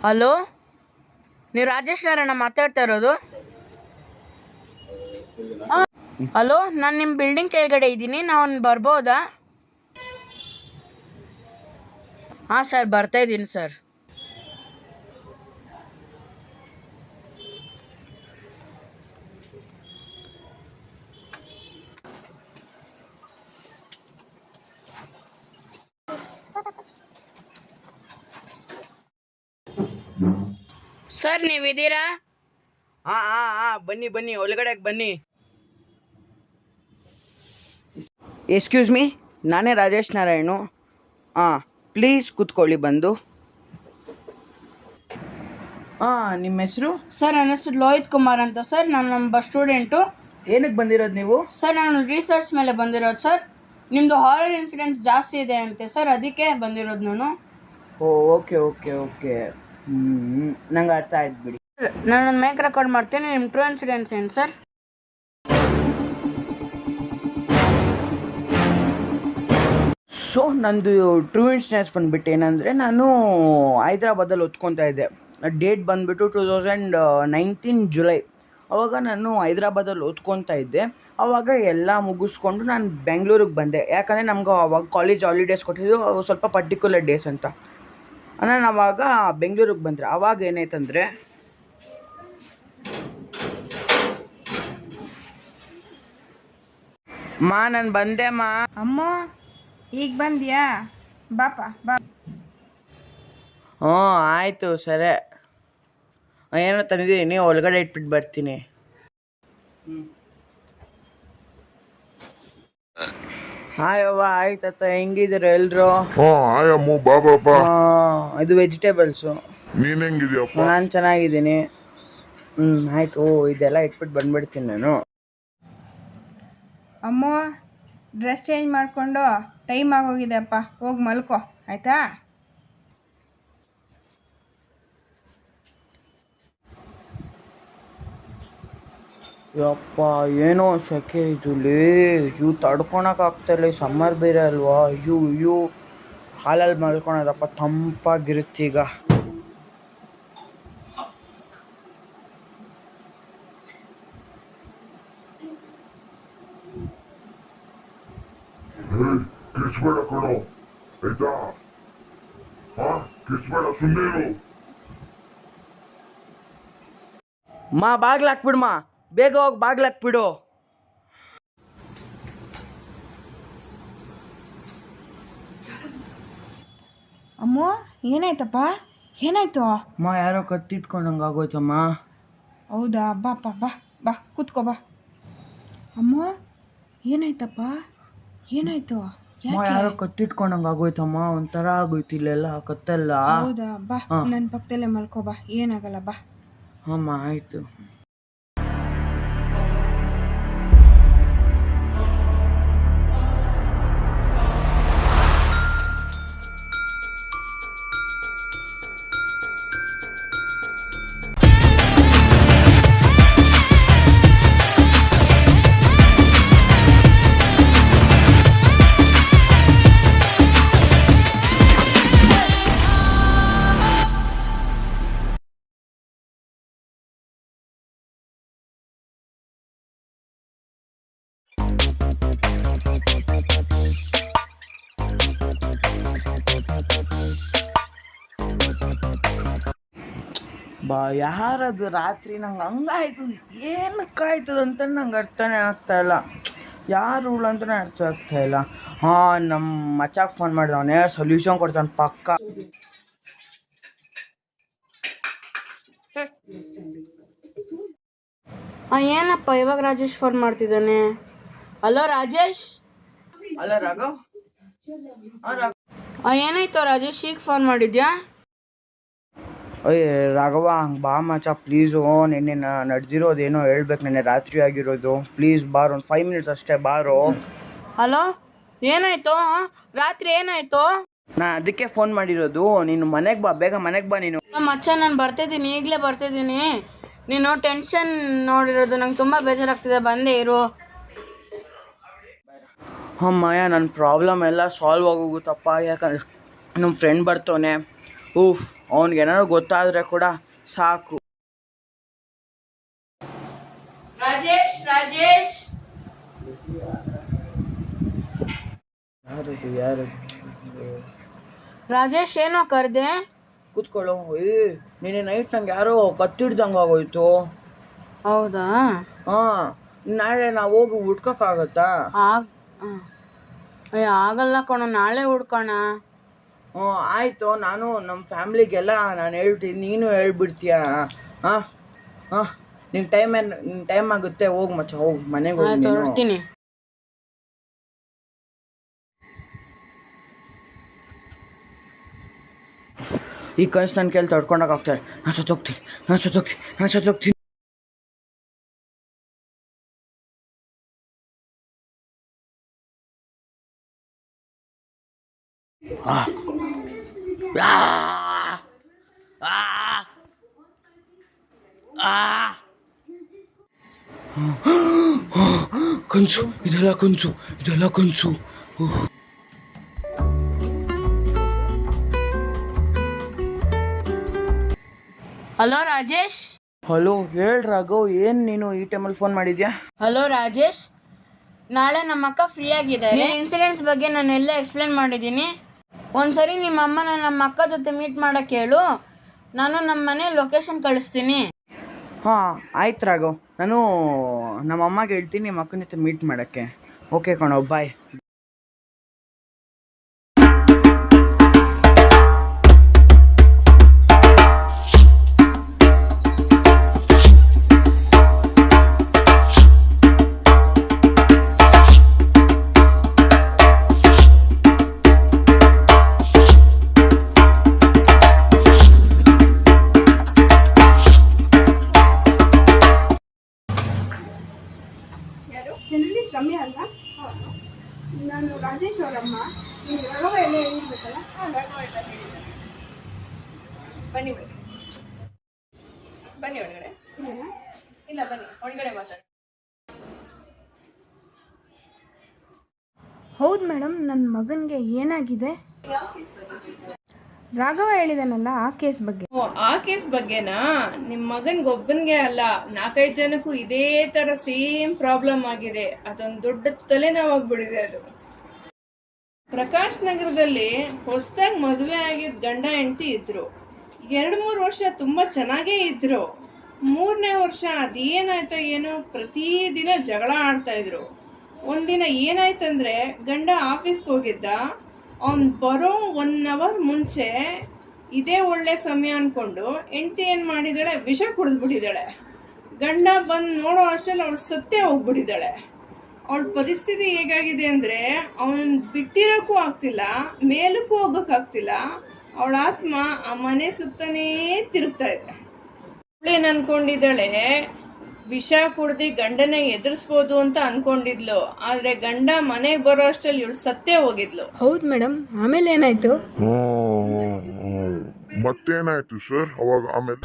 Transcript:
Hello, ನೀವು ರಾಜೇಶ್ ನಾರಾಯಣ ಮಾತಾಡ್ತಾ ಇರೋದು? ಹಲೋ, ನಾನು ನಿಮ್ಮ ಬಿಲ್ಡಿಂಗ್ ಕೆಳಗಡೆ ಇದ್ದೀನಿ, ನಾನು ಬರ್ಬೋದಾ? ಹಾಂ ಸರ್, ಬರ್ತಾ ಇದ್ದೀನಿ ಸರ್. ಸರ್ ನೀವಿದ್ದೀರಾ? ಬನ್ನಿ ಬನ್ನಿ, ಒಳಗಡೆ ಬನ್ನಿ. ಎಕ್ಸ್ಕ್ಯೂಸ್ ಮೀ, ನಾನೇ ರಾಜೇಶ್ ನಾರಾಯಣು. ಪ್ಲೀಸ್ ಕೂತ್ಕೊಳ್ಳಿ ಬಂದು. ನಿಮ್ಮ ಹೆಸರು? ಸರ್ ನನ್ನ ಹೆಸರು ಲೋಹಿತ್ ಕುಮಾರ್ ಅಂತ ಸರ್. ನಾನು ನಮ್ಮ ಸ್ಟೂಡೆಂಟು. ಏನಕ್ಕೆ ಬಂದಿರೋದು ನೀವು? ಸರ್ ನಾನು ರಿಸರ್ಚ್ ಮೇಲೆ ಬಂದಿರೋದು ಸರ್. ನಿಮ್ಮದು ಹಾರರ್ ಇನ್ಸಿಡೆಂಟ್ಸ್ ಜಾಸ್ತಿ ಇದೆ ಅಂತೆ ಸರ್, ಅದಕ್ಕೆ ಬಂದಿರೋದು ನಾನು. ಓಕೆ ಓಕೆ ಓಕೆ, ನಂಗೆ ಅರ್ಥ ಆಯ್ತು ಬಿಡಿ. ನಾನೊಂದು ಮೈಕ್ ರೆಕಾರ್ಡ್ ಮಾಡ್ತೀನಿ. ನಿಮ್ಮ ಟ್ರೂ ಇನ್ಸಿಡೆಂಟ್ಸ್ ಏನು ಸರ್? ಸೊ ನಂದು ಟ್ರೂ ಇನ್ಸಿಡೆಂಟ್ಸ್ ಬಂದುಬಿಟ್ಟು ಏನಂದರೆ, ನಾನು ಹೈದ್ರಾಬಾದಲ್ಲಿ ಓದ್ಕೊತಾ ಇದ್ದೆ. ಡೇಟ್ ಬಂದುಬಿಟ್ಟು 2019 ಜುಲೈ. ಆವಾಗ ನಾನು ಹೈದ್ರಾಬಾದಲ್ಲಿ ಓದ್ಕೊತಾ ಇದ್ದೆ. ಆವಾಗ ಎಲ್ಲ ಮುಗಿಸ್ಕೊಂಡು ನಾನು ಬೆಂಗಳೂರಿಗೆ ಬಂದೆ. ಯಾಕಂದರೆ ನಮ್ಗೆ ಅವಾಗ ಕಾಲೇಜ್ ಹಾಲಿಡೇಸ್ ಕೊಟ್ಟಿದ್ದು ಸ್ವಲ್ಪ ಪರ್ಟಿಕ್ಯುಲರ್ ಡೇಸ್ ಅಂತ. ನಾನು ಆವಾಗ ಬೆಂಗಳೂರಿಗೆ ಬಂದರೆ ಆವಾಗ ಏನಾಯ್ತಂದರೆ, ನಾನು ಬಂದೆ ಅಮ್ಮ, ಈಗ ಬಂದ್ಯಾ? ಬಾಪ ಬಾ. ಆಯಿತು ಸರಿ. ಏನೋ ತಂದಿದ್ದೀನಿ, ಒಳಗಡೆ ಇಟ್ಬಿಟ್ಟು ಬರ್ತೀನಿ. ಹಾಯವ್ವ, ಆಯ್ತತ್ತ. ಹೆಂಗಿದ್ದೀರ ಎಲ್ರು? ಆಯಮ್ಮ, ಬಾಬಾ. ಇದು ವೆಜಿಟೇಬಲ್ಸು. ನೀನ್ ಹೆಂಗಿದ್ಯಪ್ಪ? ನಾನು ಚೆನ್ನಾಗಿದ್ದೀನಿ. ಆಯ್ತು. ಇದೆಲ್ಲ ಇಟ್ಬಿಟ್ಟು ಬಂದ್ಬಿಡ್ತೀನಿ ನಾನು. ಅಮ್ಮ, ಡ್ರೆಸ್ ಚೇಂಜ್ ಮಾಡಿಕೊಂಡು ಟೈಮ್ ಆಗೋಗಿದೆಪ್ಪ, ಹೋಗಿ ಮಲ್ಕೋ ಆಯಿತಾ? ಯಪ್ಪ, ಏನೋ ಸೆಕೆ ಇದುಲೇ. ಇವು ತಡ್ಕೊಳಕ್ಕಾಗ್ತಾಯಿಲ್ಲ. ಸಮ್ಮರ್ ಬೇರೆ ಅಲ್ವಾ. ಇವು ಹಾಲಲ್ಲಿ ಮಲ್ಕೊಳೋದಪ್ಪ, ತಂಪಾಗಿರುತ್ತೀಗ. ಕಿಸ್ಬೇಡ ಕಣೋ, ಆಯ್ತಾ? ಕಿಸ್ಬೇಡ, ಸುಮ್ಮನೆ ಬಾಗ್ಲಾಕ್ಬಿಡ್ಮ, ಬೇಗ ಹೋಗಿ ಬಾಗ್ಲಾಕ್ಬಿಡು. ಅಮ್ಮ, ಏನಾಯ್ತಪ್ಪ? ಏನಾಯ್ತು? ಯಾರೋ ಕತ್ತಿಟ್ಕೊಂಡಂಗೆ ಆಗೋಯ್ತಮ್ಮ. ಹೌದಾ? ಬಾಪ ಬಾ ಬಾ, ಕೂತ್ಕೋ ಬಾ. ಅಮ್ಮ, ಏನಾಯ್ತಪ್ಪ? ಏನಾಯ್ತು? ಯಾರೋ ಕತ್ತಿಟ್ಕೊಂಡಂಗೆ ಆಗೋಯ್ತಮ್ಮ. ಒಂಥರ ಆಗೋಯ್ತು ಇಲ್ಲೆಲ್ಲ ಕತ್ತೆಲ್ಲ. ಹೌದಾ? ಬಾ, ನನ್ನ ಪಕ್ಕದಲ್ಲೇ ಮಲ್ಕೋ ಬಾ, ಏನಾಗಲ್ಲ ಬಾ. ಅಮ್ಮ ಆಯಿತು. ಯಾರದು ರಾತ್ರಿ ನಂಗೆ ಹಂಗಾಯ್ತು. ಏನಕ್ಕಾಯ್ತದಂತ ನಂಗೆ ಅರ್ಥನೇ ಆಗ್ತಾಯಿಲ್ಲ. ಯಾರು ಅಂತಲೇ ಅರ್ಥ ಆಗ್ತಾಯಿಲ್ಲ. ನಮ್ಮ ಮಚಾಕ್ ಫೋನ್ ಮಾಡಿದವನೇ ಸೊಲ್ಯೂಷನ್ ಕೊಡ್ತಾನೆ ಪಕ್ಕ. ಏನಪ್ಪ ಇವಾಗ ರಾಜೇಶ್ ಫೋನ್ ಮಾಡ್ತಿದ್ದಾನೆ? ಹಲೋ ರಾಜೇಶ್. ಅಲ್ಲ ರಾಘವ್. ಏನಾಯ್ತು ರಾಜೇಶ್, ಈಗ ಫೋನ್ ಮಾಡಿದ್ಯಾ? ರಾಘವ, ಹಂಗೆ ಬಾ ಮಚ ಪ್ಲೀಸು. ನಿನ್ನೆ ನಡೆದಿರೋದೇನೋ ಹೇಳ್ಬೇಕು. ನೆನ್ನೆ ರಾತ್ರಿ ಆಗಿರೋದು. ಪ್ಲೀಸ್ ಬಾರೋ, ಒಂದು 5 ಮಿನಿಟ್ಸ್ ಅಷ್ಟೇ ಬಾರೋ. ಹಲೋ, ಏನಾಯ್ತು? ರಾತ್ರಿ ಏನಾಯ್ತು? ನಾನು ಅದಕ್ಕೆ ಫೋನ್ ಮಾಡಿರೋದು. ನೀನು ಮನೆಗೆ ಬಾ, ಬೇಗ ಮನೆಗೆ ಬಾ ನೀನು. ಮಚ್ಚ, ನಾನು ಬರ್ತಿದ್ದೀನಿ, ಈಗಲೇ ಬರ್ತಿದ್ದೀನಿ. ನೀನು ಟೆನ್ಷನ್ ನೋಡಿರೋದು ನಂಗೆ ತುಂಬ ಬೇಜಾರಾಗ್ತಿದೆ, ಬಂದೇ ಇರು. ಅಮ್ಮಯ್ಯ, ನನ್ನ ಪ್ರಾಬ್ಲಮ್ ಎಲ್ಲ ಸಾಲ್ವ್ ಆಗೋಗುತ್ತಪ್ಪ. ಯಾಕಂದ್ರೆ ನಮ್ಮ ಫ್ರೆಂಡ್ ಬರ್ತವನೆ. ಉಫ್, ಅವ್ನಿಗೇನಾದ್ರು ಗೊತ್ತಾದರೆ ಕೂಡ ಸಾಕು. ರಾಜೇಶ್ ರಾಜೇಶ್ ಯಾರು ರಾಜೇಶ್ ಏನೋ ಕರೆದೆ? ಕೂತ್ಕೊಳ್ಳೋ. ನಿನ್ನೆ ನೈಟ್ ನಂಗೆ ಯಾರೋ ಕತ್ತಿಡ್ದಂಗೆ ಆಗೋಯ್ತು. ಹೌದಾ? ಹಾಂ, ನಾಳೆ ನಾವು ಹೋಗಿ ಹುಡ್ಕೋಕ್ಕಾಗತ್ತಾ? ಆಗಲ್ಲ ಕಣೋ, ನಾಳೆ ಹುಡ್ಕೋಣ. ಹ್ಞೂ ಆಯಿತು, ನಾನು ನಮ್ಮ ಫ್ಯಾಮ್ಲಿಗೆಲ್ಲ ನಾನು ಹೇಳ್ತೀನಿ, ನೀನು ಹೇಳ್ಬಿಡ್ತೀಯ. ಹಾಂ ಹಾಂ, ನಿನ್ನ ಟೈಮ್ ಆಗುತ್ತೆ, ಹೋಗಿ ಮಚ್ಚ, ಹೋಗಿ ಮನೆಗೆ ಹೋಗಿ ನೀನು. ಹೊರಡ್ತೀನಿ. ಈ ಕನಸು ನನ್ನ ಕೈಲಿ ತಡ್ಕೊಂಡೋಗ್ತಾರೆ. ನಾನು ಸತ್ತೋಗ್ತೀನಿ. ಕನಸು, ಇದೆಲ್ಲ ಕನಸು. ಹಲೋ ರಾಜೇಶ್. ಹಲೋ, ಹೇಳ್ ರಾಘವ್, ಏನು ನೀನು ಈ ಟೈಮಲ್ಲಿ ಫೋನ್ ಮಾಡಿದ್ಯಾ? ಹಲೋ ರಾಜೇಶ್, ನಾಳೆ ನಮ್ಮ ಅಕ್ಕ ಫ್ರೀ ಆಗಿದ್ದಾರೆ. ಇನ್ಸಿಡೆಂಟ್ಸ್ ಬಗ್ಗೆ ನಾನು ಎಲ್ಲ ಎಕ್ಸ್ಪ್ಲೇನ್ ಮಾಡಿದ್ದೀನಿ. ಒಂದ್ಸರಿ ನಿಮ್ಮ ಅಮ್ಮನ ನಮ್ಮ ಅಕ್ಕ ಜೊತೆ ಮೀಟ್ ಮಾಡೋಕ್ಕೆ ಹೇಳು, ನಾನು ನಮ್ಮ ಮನೆ ಲೊಕೇಶನ್ ಕಳಿಸ್ತೀನಿ. ಹಾಂ ಆಯ್ತು ರಾಘವ್, ನಾನು ನಮ್ಮ ಅಮ್ಮಗೆ ಹೇಳ್ತೀನಿ ನಿಮ್ಮ ಅಕ್ಕನ ಜೊತೆ ಮೀಟ್ ಮಾಡೋಕ್ಕೆ. ಓಕೆ ಕಣೋ, ಬಾಯ್. ಜರ್ನಲಿಸ್ಟ್ ರಮ್ಯಾ ಅಲ್ಲ? ನಾನು ರಾಜೇಶ್ ಅವರಮ್ಮ. ನೀವು ರಾಘವ ಎಲ್ಲ ಹೇಳಿರ್ಬೇಕಲ್ಲ? ರಾಘವ ಎಲ್ಲ ಹೇಳಿದ್ದಾರೆ. ಬನ್ನಿ ಒಳಗಡೆ. ಇಲ್ಲ ಬನ್ನಿ ಒಳಗಡೆ ಮಾತಾಡಿ. ಹೌದು ಮೇಡಮ್, ನನ್ನ ಮಗನಿಗೆ ಏನಾಗಿದೆ? ರಾಘವ ಹೇಳಿದಾನಲ್ಲ ಆ ಕೇಸ್ ಬಗ್ಗೆ. ಆ ಕೇಸ್ ಬಗ್ಗೆನಾ? ನಿಮ್ಮ ಮಗನ್ಗೊಬ್ಬನ್ಗೆ ಅಲ್ಲ, 4-5 ಜನಕ್ಕೂ ಇದೇ ತರ ಸೇಮ್ ಪ್ರಾಬ್ಲಮ್ ಆಗಿದೆ. ಅದೊಂದು ದೊಡ್ಡ ತಲೆನೋವಾಗ್ಬಿಟ್ಟಿದೆ. ಅದು ಪ್ರಕಾಶ್ ನಗರದಲ್ಲಿ ಹೊಸದಾಗಿ ಮದುವೆ ಆಗಿದ್ದ ಗಂಡ ಹೆಂಡತಿ ಇದ್ರು. 2-3 ವರ್ಷ ತುಂಬಾ ಚೆನ್ನಾಗೇ ಇದ್ರು. 3ನೇ ವರ್ಷ ಅದೇನಾಯ್ತೋ ಏನೋ ಪ್ರತಿದಿನ ಜಗಳ ಆಡ್ತಾ ಇದ್ರು. ಒಂದಿನ ಏನಾಯ್ತಂದ್ರೆ, ಗಂಡ ಆಫೀಸ್ಗೆ ಹೋಗಿದ್ದ. ಅವ್ನು ಬರೋ 1 ಅವರ್ ಮುಂಚೆ ಇದೇ ಒಳ್ಳೆ ಸಮಯ ಅನ್ಕೊಂಡು ಹೆಂಡತಿ ಏನು ಮಾಡಿದಾಳೆ, ವಿಷ ಕುಡಿದ್ಬಿಟ್ಟಿದ್ದಾಳೆ. ಗಂಡ ಬಂದು ನೋಡೋ ಅಷ್ಟರಲ್ಲಿ ಅವಳು ಸತ್ತೇ ಹೋಗ್ಬಿಟ್ಟಿದ್ದಾಳೆ. ಅವಳ ಪರಿಸ್ಥಿತಿ ಹೇಗಾಗಿದೆ ಅಂದರೆ, ಅವನು ಬಿಟ್ಟಿರೋಕ್ಕೂ ಆಗ್ತಿಲ್ಲ, ಮೇಲಕ್ಕೂ ಹೋಗೋಕ್ಕಾಗ್ತಿಲ್ಲ. ಅವಳ ಆತ್ಮ ಆ ಮನೆ ಸುತ್ತನೇ ತಿರುಗ್ತಾ ಇದೆ. ಅವಳೇನು ಅನ್ಕೊಂಡಿದ್ದಾಳೆ, ವಿಷ ಕುಡ್ದು ಗಂಡನ ಎದುರಿಸ್ಬೋದು ಅಂತ ಅನ್ಕೊಂಡಿದ್ಲು. ಆದ್ರೆ ಗಂಡ ಮನೆಗೆ ಬರೋ ಅಷ್ಟರಲ್ಲಿ ಇವಳು ಸತ್ತೇ ಹೋಗಿದ್ಲು. ಹೌದು ಮೇಡಮ್, ಆಮೇಲೆ ಏನಾಯ್ತು? ಮತ್ತೇನಾಯ್ತು ಸರ್ ಅವಾಗ? ಆಮೇಲೆ